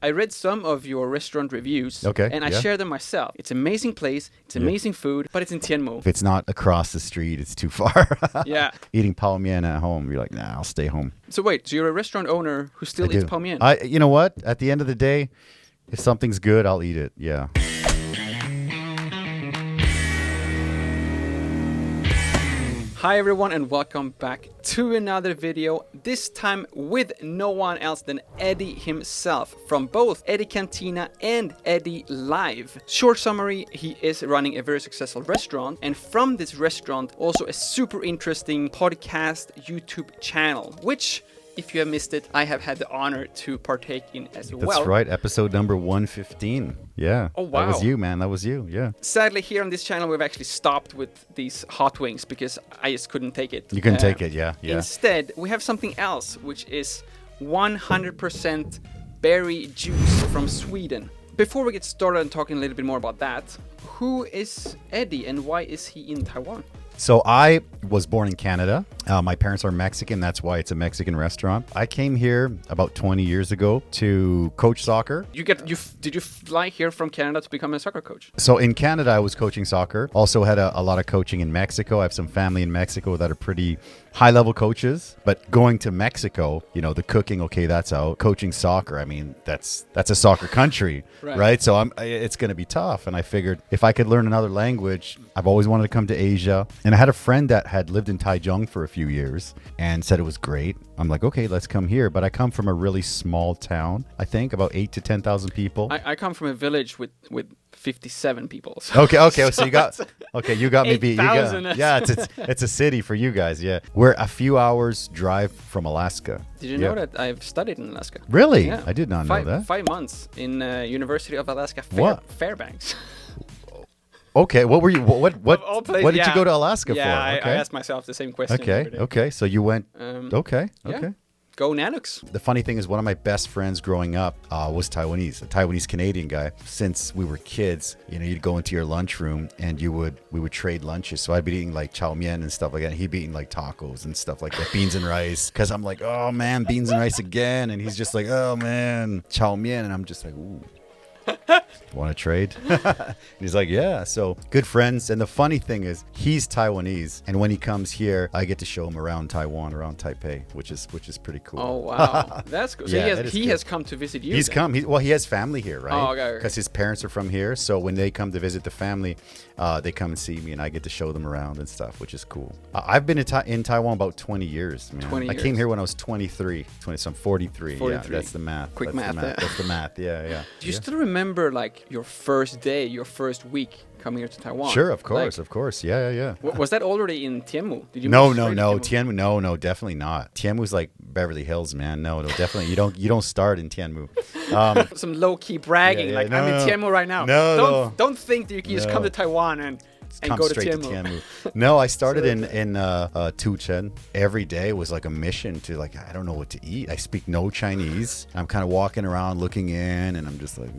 I read some of your restaurant reviews, and I share them myself. It's an amazing place, it's amazing food, but it's in Tianmu. If it's not across the street, it's too far. Yeah. Eating pao mian at home, you're like, nah, I'll stay home. So wait, so you're a restaurant owner who still eats pao mian? You know what? At the end of the day, if something's good, I'll eat it. Yeah. Hi everyone and welcome back to another video, this time with no one else than Eddie himself from both Eddie Cantina and Eddie Live. Short summary, he is running a very successful restaurant, and from this restaurant also a super interesting podcast YouTube channel, which if you have missed it, I have had the honor to partake in as well. That's right, episode number 115. Yeah. Oh, wow. That was you, man. That was you. Yeah. Sadly, here on this channel, we've actually stopped with these hot wings because I just couldn't take it. You couldn't take it, yeah. Instead, we have something else, which is 100% berry juice from Sweden. Before we get started and talking a little bit more about that, who is Eddie and why is he in Taiwan? So I was born in Canada. My parents are Mexican. That's why it's a Mexican restaurant. I came here about 20 years ago to coach soccer. Did you fly here from Canada to become a soccer coach? So in Canada, I was coaching soccer. Also had a lot of coaching in Mexico. I have some family in Mexico that are pretty high-level coaches. But going to Mexico, you know, the cooking, okay, that's out. Coaching soccer, I mean, that's a soccer country, right? So it's going to be tough. And I figured if I could learn another language, I've always wanted to come to Asia. And I had a friend that had lived in Taichung for a few years and said it was great. I'm like, okay, let's come here. But I come from a really small town, I think, about 8,000 to 10,000 people. I come from a village with 57 people. So okay. So you got me beat. Yeah, it's a city for you guys. Yeah, we're a few hours drive from Alaska. Did you know that I've studied in Alaska? Really? Yeah. I did not know that. 5 months in University of Alaska Fairbanks. Okay, what were you? What did you go to Alaska for? Yeah, I asked myself the same question. Okay. So you went. Okay. Yeah. Go Nanuks. The funny thing is, one of my best friends growing up was Taiwanese, a Taiwanese Canadian guy. Since we were kids, you know, you'd go into your lunchroom and we would trade lunches. So I'd be eating like chow mein and stuff like that. And he'd be eating like tacos and stuff like that, beans and rice. Because I'm like, oh man, beans and rice again. And he's just like, oh man, chow mein. And I'm just like, ooh. Want to trade? He's like, yeah. So good friends. And the funny thing is, he's Taiwanese, and when he comes here, I get to show him around Taiwan, around Taipei, which is pretty cool. Oh wow, that's cool. So yeah, he has come to visit you. He's come. He has family here, right? Oh, okay. Because his parents are from here, so when they come to visit the family, they come and see me, and I get to show them around and stuff, which is cool. I've been in Taiwan about 20 years, man. 20 years. I came here when I was 23, so I'm 43. 43. Yeah, that's the math. Quick math. That's the math. Yeah. Do you still remember like your first day, your first week coming here to Taiwan? Sure, of course. Yeah. Was that already in Tianmu? Did you No. Tianmu, no, definitely not. Tianmu's like Beverly Hills, man. No, definitely. You don't start in Tianmu. Some low-key bragging, I'm in Tianmu right now. Don't think that you can just come to Taiwan and go straight to Tianmu. No, I started in Tuchen. Every day was like a mission to I don't know what to eat. I speak no Chinese. I'm kind of walking around looking in, and I'm just like,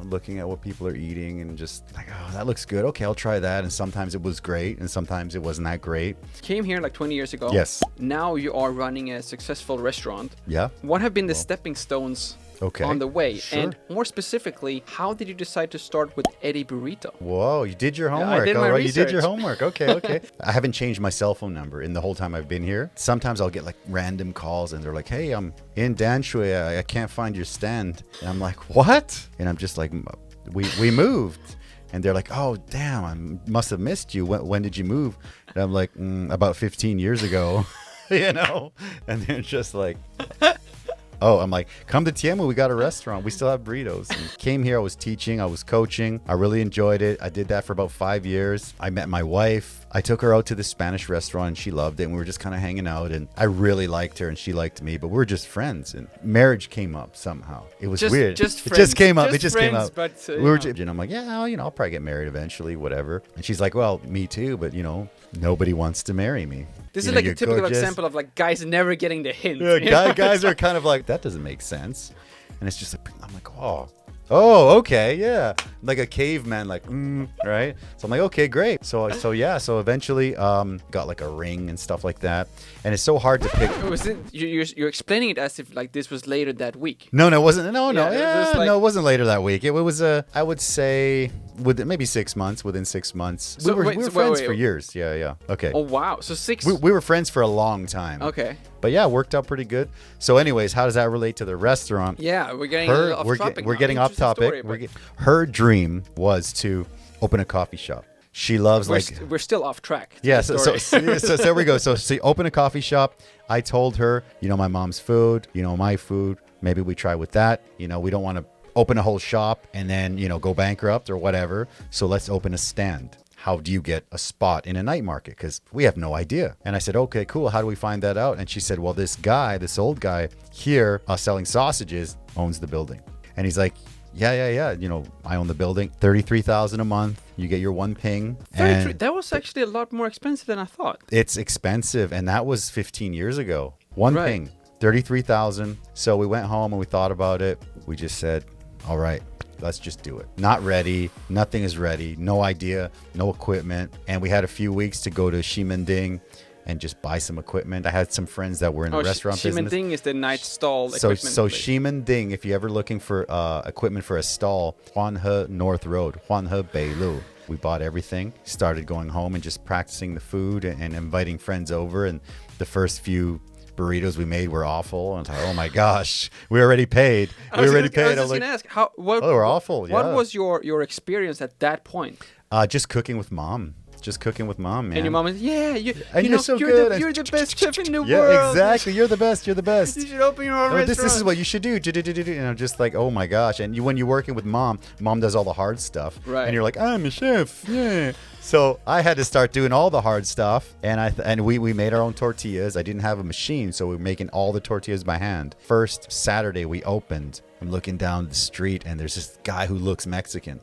looking at what people are eating and just like, oh, that looks good. Okay, I'll try that. And sometimes it was great, and sometimes it wasn't that great. Came here like 20 years ago. Yes. Now you are running a successful restaurant. Yeah. What have been the stepping stones on the way? Sure. And more specifically, how did you decide to start with Eddie Burrito? Whoa, you did your homework. I did my research. You did your homework. Okay. I haven't changed my cell phone number in the whole time I've been here. Sometimes I'll get like random calls and they're like, hey, I'm in Danshui. I can't find your stand. And I'm like, what? And I'm just like, we moved. And they're like, oh, damn, I must have missed you. When did you move? And I'm like, about 15 years ago, And they're just like... Oh, I'm like, come to Tianmu. We got a restaurant. We still have burritos. And came here. I was teaching. I was coaching. I really enjoyed it. I did that for about 5 years. I met my wife. I took her out to the Spanish restaurant and she loved it. And we were just kind of hanging out. And I really liked her and she liked me. But we were just friends. And marriage came up somehow. It was weird. It just came up. But, we were just, and I'm like, yeah, I'll probably get married eventually, whatever. And she's like, well, me too. But, nobody wants to marry me. This is like a typical example of like guys never getting the hint. Yeah, guys are kind of like, that doesn't make sense. And it's just like, I'm like, oh, Oh, okay, yeah, like a caveman, like right. So I'm like, okay, great. So eventually, got like a ring and stuff like that, and it's so hard to pick. Was it you're explaining it as if like this was later that week? No, it wasn't. No, it was like- no, it wasn't later that week. It was I would say within maybe 6 months. Within 6 months, So we wait, were so friends wait. for years. Yeah. Okay. Oh wow, so 6. We were friends for a long time. Okay. But yeah, it worked out pretty good. So, anyways, how does that relate to the restaurant? Yeah, we're getting a little off topic. We're now. getting off Interesting topic. story, but Her dream was to open a coffee shop. She loves we're still off track. yeah. So there we go. So open a coffee shop. I told her, my mom's food, my food. Maybe we try with that. We don't want to open a whole shop and then go bankrupt or whatever. So let's open a stand. How do you get a spot in a night market? Because we have no idea. And I said, okay, cool. How do we find that out? And she said, well, this old guy here selling sausages owns the building. And he's like, yeah. I own the building. $33,000 a month. You get your one ping. 33. And That was actually a lot more expensive than I thought. it's expensive. And that was 15 years ago. One Right. ping, $33,000. So we went home and we thought about it. We just said, all right, let's just do it. Not ready. Nothing is ready. No idea. No equipment. And we had a few weeks to go to Ximending and just buy some equipment. I had some friends that were in the restaurant business. Ximending is the night stall So equipment. place. Ximending, if you're ever looking for equipment for a stall, Huanhe North Road, Huanhe Beilu. We bought everything, started going home and just practicing the food and inviting friends over. And the first few burritos we made were awful. And I was like, oh my gosh, we already paid. I was just going to ask, what they were awful. What Yeah. was your experience at that point? Just cooking with mom. Just cooking with mom, man. And your mom is, yeah, And you're so good. You're the best chef in the Yeah, world. exactly. You're the best. You're the best. You should open your own Oh, restaurant. this is what you should do. And I'm just like, oh my gosh. And when you're working with mom does all the hard stuff. Right. And you're like, I'm a chef. Yeah. So I had to start doing all the hard stuff. And we made our own tortillas. I didn't have a machine, so we were making all the tortillas by hand. First Saturday we opened. I'm looking down the street and there's this guy who looks Mexican.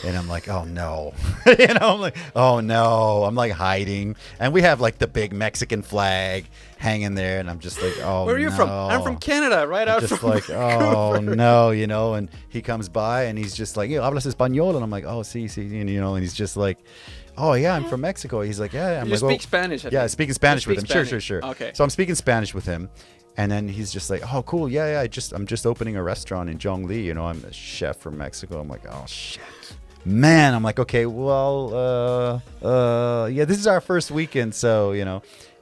And I'm like, oh no. I'm like, oh no. I'm like hiding. And we have like the big Mexican flag hanging there. And I'm just like, oh no. Where are you from? I'm from Canada, right out Just from like, oh no, and he comes by and he's just like, hablas español? And I'm like, oh, sí, and he's just like, oh yeah, I'm from Mexico. He's like, yeah. I'm You like, speak Spanish, I Yeah, think. speaking Spanish You with him. speak Sure. Spanish. Okay. So I'm speaking Spanish with him. And then he's just like, oh, cool. Yeah. I'm just opening a restaurant in Zhongli. I'm a chef from Mexico. I'm like, oh, shit. Man, I'm like, okay, well, yeah, this is our first weekend. So,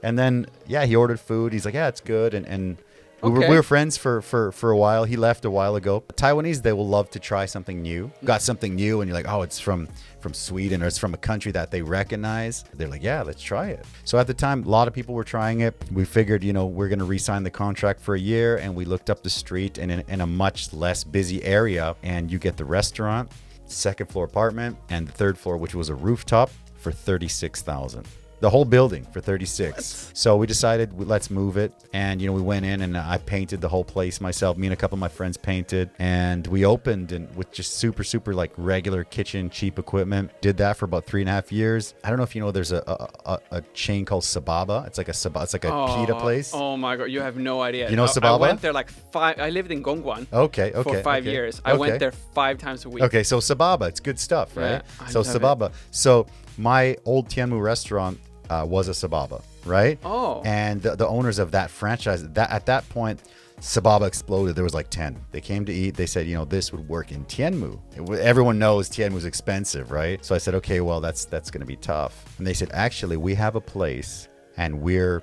and then, yeah, he ordered food. He's like, yeah, it's good. And we were friends for a while. He left a while ago. Taiwanese, they will love to try something new. Got something new and you're like, oh, it's from Sweden or it's from a country that they recognize. They're like, yeah, let's try it. So at the time, a lot of people were trying it. We figured, we're going to re-sign the contract for a year. And we looked up the street and in a much less busy area. And you get the restaurant, second floor apartment, and the third floor, which was a rooftop, for $36,000. The whole building for 36. So we decided let's move it. And, we went in and I painted the whole place myself. Me and a couple of my friends painted and we opened and with just super, super like regular kitchen, cheap equipment. Did that for about 3.5 years. I don't know if you know, there's a chain called Sababa. It's like a pita place. Oh my God. You have no idea. You know Sababa? I went there like 5. I lived in Gongguan. Okay. For 5 years. I went there 5 times a week. Okay. So Sababa, it's good stuff, right? Yeah, So Sababa. So my old Tianmu restaurant was a Sababa, right? Oh. And the owners of that franchise, at that point, Sababa exploded. There was like 10. They came to eat. They said, this would work in Tianmu. Everyone knows Tianmu's expensive, right? So I said, okay, well, that's going to be tough. And they said, actually, we have a place and we're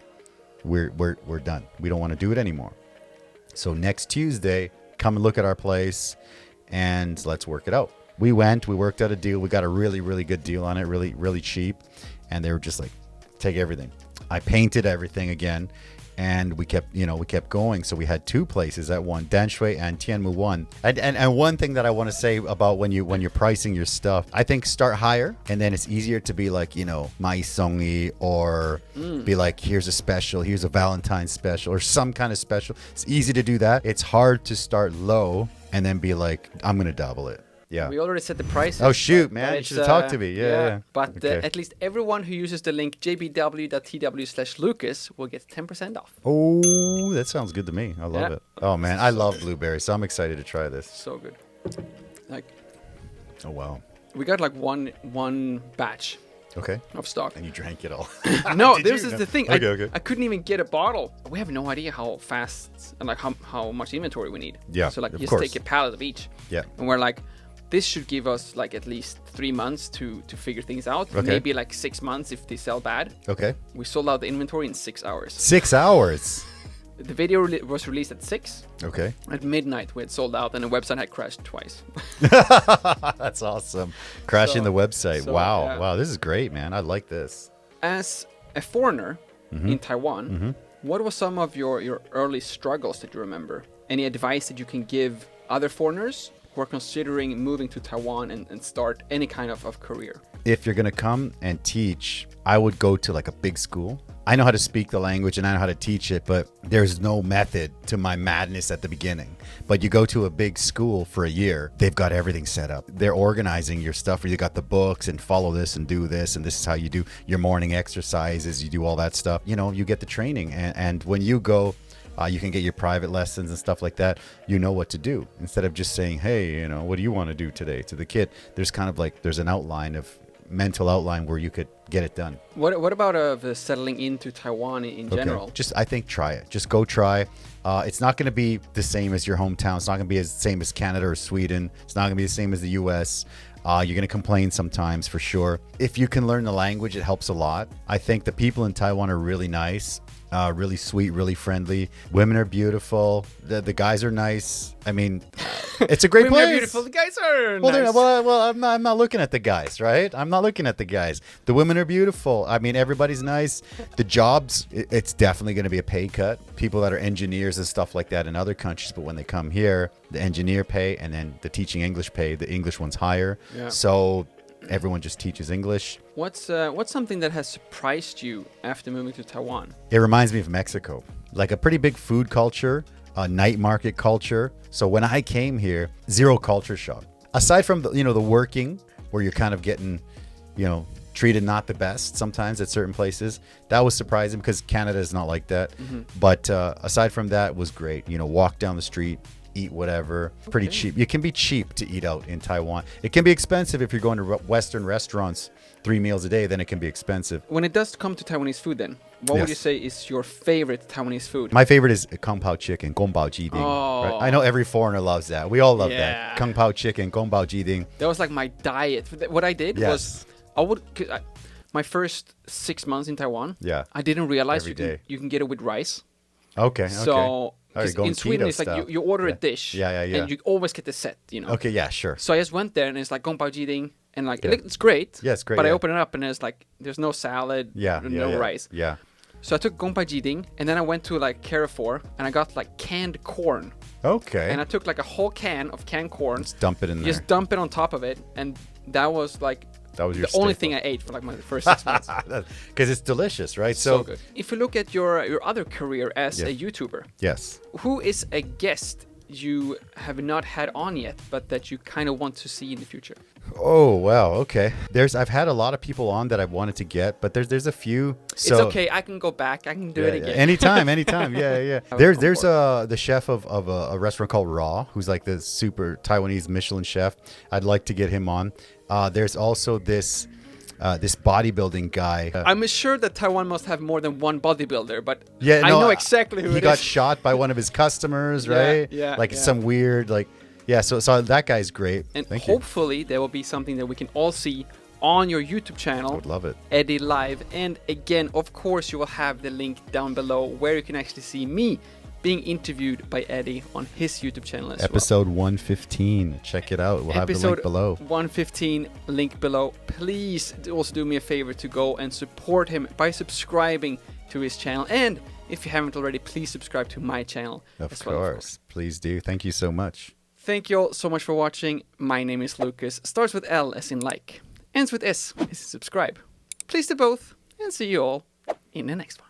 done. We don't want to do it anymore. So next Tuesday, come and look at our place and let's work it out. We worked out a deal. We got a really, really good deal on it, really, really cheap. And they were just like, take everything. I painted everything again. And we kept going. So we had 2 places at one, Danshui and Tianmu 1. And one thing that I want to say about when you're pricing your stuff, I think start higher and then it's easier to be like, Mai Songi or be like, here's a special, here's a Valentine's special or some kind of special. It's easy to do that. It's hard to start low and then be like, I'm going to double it. Yeah. We already set the prices. Oh, shoot, but man. You it's, should have talked to me. Yeah. But Okay. at least everyone who uses the link jbw.tw/Lucas will get 10% off. Oh, that sounds good to me. I love Yeah. it. Oh, man. I love blueberries, so I'm excited to try this. So good. Like, Oh, wow. we got like one batch Okay. of stock. And you drank it all. No, Did this you? is No. the thing. Okay. I couldn't even get a bottle. We have no idea how fast and like how much inventory we need. Yeah, So like of just course. take a pallet of each. Yeah. And we're like, this should give us like at least 3 months to figure things out. Okay. Maybe like 6 months if they sell bad. Okay. We sold out the inventory in 6 hours. 6 hours. The video was released at 6. Okay. At midnight, we had sold out, and the website had crashed twice. That's awesome. Crashing So- the website. so, Wow. yeah. Wow. This is great, man. I like this. As a foreigner Mm-hmm. in Taiwan, what were some of your early struggles that you remember? Any advice that you can give other foreigners who are considering moving to Taiwan and start any kind of career? If you're going to come and teach, I would go to like a big school. I know how to speak the language and I know how to teach it, but there's no method to my madness at the beginning. But you go to a big school for a year, they've got everything set up. They're organizing your stuff. You got the books and follow this and do this. And this is how you do your morning exercises. You do all that stuff. You know, you get the training. And when you go, you can get your private lessons and stuff like that. You know what to do. Instead of just saying, hey, you know, what do you want to do today to the kid? There's kind of like, there's an outline of mental outline where you could get it done. What about the settling into Taiwan in general? Just, I think, try it. Just go try. It's not going to be the same as your hometown. It's not going to be the same as Canada or Sweden. It's not going to be the same as the US. You're going to complain sometimes for sure. If you can learn the language, it helps a lot. I think the people in Taiwan are really nice, really sweet, really friendly. Women are beautiful. The guys are nice. I mean, it's a great Women place. are beautiful. The guys are Well, nice. I'm not looking at the guys, right? I'm not looking at the guys. The women are beautiful. I mean, everybody's nice. The jobs, it's definitely going to be a pay cut. People that are engineers and stuff like that in other countries, but when they come here, the engineer pay and then the teaching English pay, the English one's higher. Yeah. So everyone just teaches English. What's something that has surprised you after moving to Taiwan? It reminds me of Mexico, like a pretty big food culture, a night market culture. So when I came here, zero culture shock. Aside from the working, where you're kind of getting, treated not the best sometimes at certain places. That was surprising because Canada is not like that. Mm-hmm. But aside from that, it was great. Walk down the street, eat whatever. Pretty cheap. You can be cheap to eat out in Taiwan. It can be expensive if you're going to Western restaurants 3 meals a day, then it can be expensive. When it does come to Taiwanese food then, what would Yes. you say is your favorite Taiwanese food? My favorite is Kung Pao chicken, Gong Bao Ji Ding. Oh. Right? I know every foreigner loves that. We all love Yeah. that. Kung Pao chicken, Gong Bao Ji Ding. That was like my diet. What I did was, my first 6 months in Taiwan, Yeah. I didn't realize Every you day. can get it with rice. Okay. So All 'cause right, going in Sweden keto it's like style. you order a Yeah. dish, Yeah. and you always get the set. Okay, yeah, sure. So I just went there and it's like Gong Bao Ji Ding, and like Yeah. it's great. Yeah, it's great, But I yeah. open it up and it's like there's no salad, Yeah, no yeah. rice. Yeah. So I took Gong Bao Ji Ding, and then I went to like Carrefour and I got like canned corn, Okay. and I took like a whole can of canned corn, Just dump it in there. just dump it on top of it, and that was like That was your the only staple. thing I ate for like my first 6 months. Because it's delicious, right? So good. If you look at your other career as Yeah. a YouTuber, Yes. who is a guest you have not had on yet, but that you kind of want to see in the future? Oh wow. Okay. I've had a lot of people on that I've wanted to get, but there's a few. So, It's okay. I can go back. I can do it again. Anytime. Yeah. There's the chef of a restaurant called Raw, who's like the super Taiwanese Michelin chef. I'd like to get him on. There's also this bodybuilding guy. I'm sure that Taiwan must have more than one bodybuilder, but Yeah, I no, know exactly who he it got is. shot by one of his customers, Yeah, right? yeah, Like yeah. some weird, So that guy's great. And Thank you. hopefully there will be something that we can all see on your YouTube channel. I would love it. Eddie Live. And again, of course, you will have the link down below where you can actually see me being interviewed by Eddie on his YouTube channel as Episode 115. Check it out. We'll well. have the link below. 115, link below. Please also do me a favor to go and support him by subscribing to his channel. And if you haven't already, please subscribe to my channel Of as well. course. Please do. Thank you so much. Thank you all so much for watching. My name is Lukas. Starts with L as in like. Ends with S as in subscribe. Please do both. And see you all in the next one.